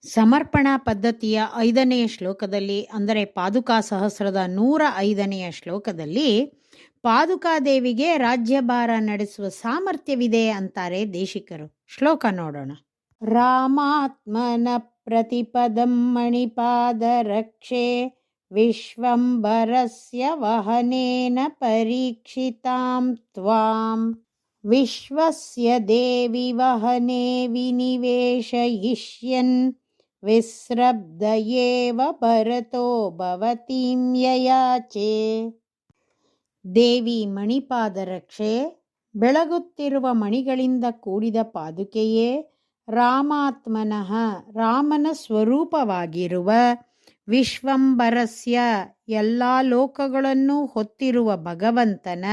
ಸಮರ್ಪಣಾ ಪದ್ಧತಿಯ 5ನೆಯ ಶ್ಲೋಕದಲ್ಲಿ, ಅಂದರೆ ಪಾದುಕಾ ಸಹಸ್ರದ 105ನೆಯ ಶ್ಲೋಕದಲ್ಲಿ, ಪಾದುಕಾದೇವಿಗೆ ರಾಜ್ಯಭಾರ ನಡೆಸುವ ಸಾಮರ್ಥ್ಯವಿದೆ ಅಂತಾರೆ ದೇಶಿಕರು. ಶ್ಲೋಕ ನೋಡೋಣ. ರಾಮಾತ್ಮನ ಪ್ರತಿಪದಂ ಮಣಿಪಾದ ರಕ್ಷೆ ವಿಶ್ವಂಬರಸ್ಯ ವಹನೇನ ಪರೀಕ್ಷಿತಾಂ ತ್ವಾಂ ವಿಶ್ವಸ್ಯ ದೇವಿ ವಹನೆ ವಿನಿವೇಶಯಿಷ್ಯನ್ ವಿಸ್ರಬ್ಧಯೇವ ಭರತೋ ಭವತೀಂ ಯಯಾಚೆ. ದೇವಿ ಮಣಿಪಾದ ರಕ್ಷೆ, ಬೆಳಗುತ್ತಿರುವ ಮಣಿಗಳಿಂದ ಕೂಡಿದ ಪಾದುಕೆಯೇ, ರಾಮಾತ್ಮನಃ ರಾಮನ ಸ್ವರೂಪವಾಗಿರುವ, ವಿಶ್ವಂಬರಸ್ಯ ಎಲ್ಲ ಲೋಕಗಳನ್ನು ಹೊತ್ತಿರುವ ಭಗವಂತನ,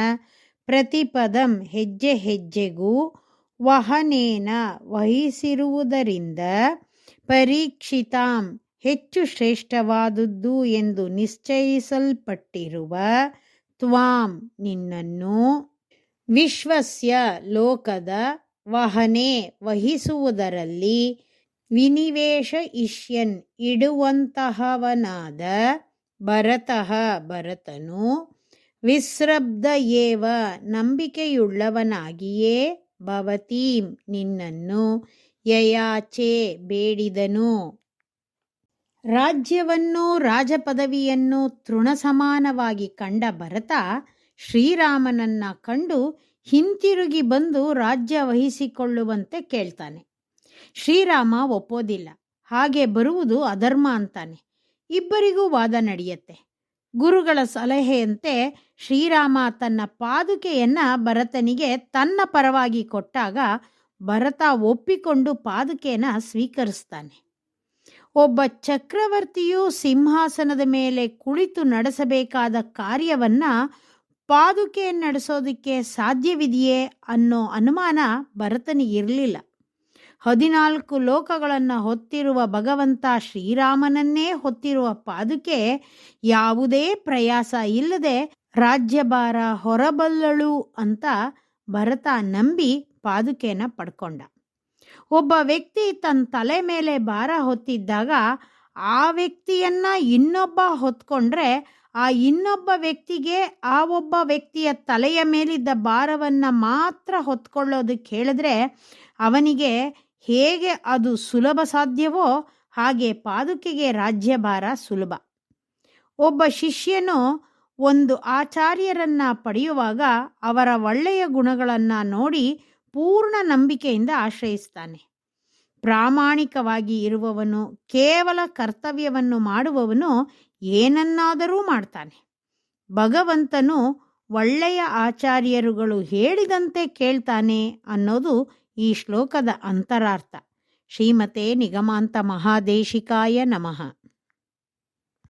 ಪ್ರತಿಪದಂ ಹೆಜ್ಜೆ ಹೆಜ್ಜೆಗೂ, ವಹನೇನ ವಹಿಸಿರುವುದರಿಂದ, ಪರೀಕ್ಷಿತಾಂ ಹೆಚ್ಚು ಶ್ರೇಷ್ಠವಾದುದು ಎಂದು ನಿಶ್ಚಯಿಸಲ್ಪಟ್ಟಿರುವ, ತ್ವಾಂ ನಿನ್ನನ್ನು, ವಿಶ್ವಸ್ಯ ಲೋಕದ, ವಹನೆ ವಹಿಸುವುದರಲ್ಲಿ, ವಿನಿವೇಶ ಇಷ್ಯನ್ ಇಡುವಂತಹವನಾದ, ಭರತಃ ಭರತನು, ವಿಸ್ರಬ್ಧ ಏವ ನಂಬಿಕೆಯುಳ್ಳವನಾಗಿಯೇ, ಭವತೀಂ ನಿನ್ನನ್ನು, ಯಯಾಚೆ ಬೇಡಿದನು. ರಾಜ್ಯವನ್ನೂ ರಾಜಪದವಿಯನ್ನು ತೃಣಸಮಾನವಾಗಿ ಕಂಡ ಭರತ ಶ್ರೀರಾಮನನ್ನ ಕಂಡು ಹಿಂತಿರುಗಿ ಬಂದು ರಾಜ್ಯ ವಹಿಸಿಕೊಳ್ಳುವಂತೆ ಕೇಳ್ತಾನೆ. ಶ್ರೀರಾಮ ಒಪ್ಪೋದಿಲ್ಲ. ಹಾಗೆ ಬರುವುದು ಅಧರ್ಮ ಅಂತಾನೆ. ಇಬ್ಬರಿಗೂ ವಾದ ನಡೆಯುತ್ತೆ. ಗುರುಗಳ ಸಲಹೆಯಂತೆ ಶ್ರೀರಾಮ ತನ್ನ ಪಾದುಕೆಯನ್ನ ಭರತನಿಗೆ ತನ್ನ ಪರವಾಗಿ ಕೊಟ್ಟಾಗ ಭರತ ಒಪ್ಪಿಕೊಂಡು ಪಾದುಕೆಯನ್ನ ಸ್ವೀಕರಿಸ್ತಾನೆ. ಒಬ್ಬ ಚಕ್ರವರ್ತಿಯು ಸಿಂಹಾಸನದ ಮೇಲೆ ಕುಳಿತು ನಡೆಸಬೇಕಾದ ಕಾರ್ಯವನ್ನ ಪಾದುಕೆ ನಡೆಸೋದಕ್ಕೆ ಸಾಧ್ಯವಿದೆಯೇ ಅನ್ನೋ ಅನುಮಾನ ಭರತನಿಗಿರಲಿಲ್ಲ. 14 ಲೋಕಗಳನ್ನು ಹೊತ್ತಿರುವ ಭಗವಂತ ಶ್ರೀರಾಮನನ್ನೇ ಹೊತ್ತಿರುವ ಪಾದುಕೆ ಯಾವುದೇ ಪ್ರಯಾಸ ಇಲ್ಲದೆ ರಾಜ್ಯಭಾರ ಹೊರಬಲ್ಲಳು ಅಂತ ಭರತ ನಂಬಿ ಪಾದುಕೆನ ಪಡ್ಕೊಂಡ. ಒಬ್ಬ ವ್ಯಕ್ತಿ ತನ್ನ ತಲೆ ಮೇಲೆ ಭಾರ ಹೊತ್ತಿದ್ದಾಗ ಆ ವ್ಯಕ್ತಿಯನ್ನ ಇನ್ನೊಬ್ಬ ಹೊತ್ಕೊಂಡ್ರೆ ಆ ಇನ್ನೊಬ್ಬ ವ್ಯಕ್ತಿಗೆ ಆ ಒಬ್ಬ ವ್ಯಕ್ತಿಯ ತಲೆಯ ಮೇಲಿದ್ದ ಭಾರವನ್ನ ಮಾತ್ರ ಹೊತ್ಕೊಳ್ಳೋದಕ್ಕೆ ಹೇಳಿದ್ರೆ ಅವನಿಗೆ ಹೇಗೆ ಅದು ಸುಲಭ ಸಾಧ್ಯವೋ ಹಾಗೆ ಪಾದುಕೆಗೆ ರಾಜ್ಯಭಾರ ಸುಲಭ. ಒಬ್ಬ ಶಿಷ್ಯನು ಒಂದು ಆಚಾರ್ಯರನ್ನ ಪಡೆಯುವಾಗ ಅವರ ಒಳ್ಳೆಯ ಗುಣಗಳನ್ನು ನೋಡಿ ಪೂರ್ಣ ನಂಬಿಕೆಯಿಂದ ಆಶ್ರಯಿಸ್ತಾನೆ. ಪ್ರಾಮಾಣಿಕವಾಗಿ ಇರುವವನು, ಕೇವಲ ಕರ್ತವ್ಯವನ್ನು ಮಾಡುವವನು ಏನನ್ನಾದರೂ ಮಾಡ್ತಾನೆ. ಭಗವಂತನು ಒಳ್ಳೆಯ ಆಚಾರ್ಯರುಗಳು ಹೇಳಿದಂತೆ ಕೇಳ್ತಾನೆ ಅನ್ನೋದು ಈ ಶ್ಲೋಕದ ಅಂತರಾರ್ಥ. ಶ್ರೀಮತೆ ನಿಗಮಾಂತ ಮಹಾದೇಶಿಕಾಯ ನಮಃ.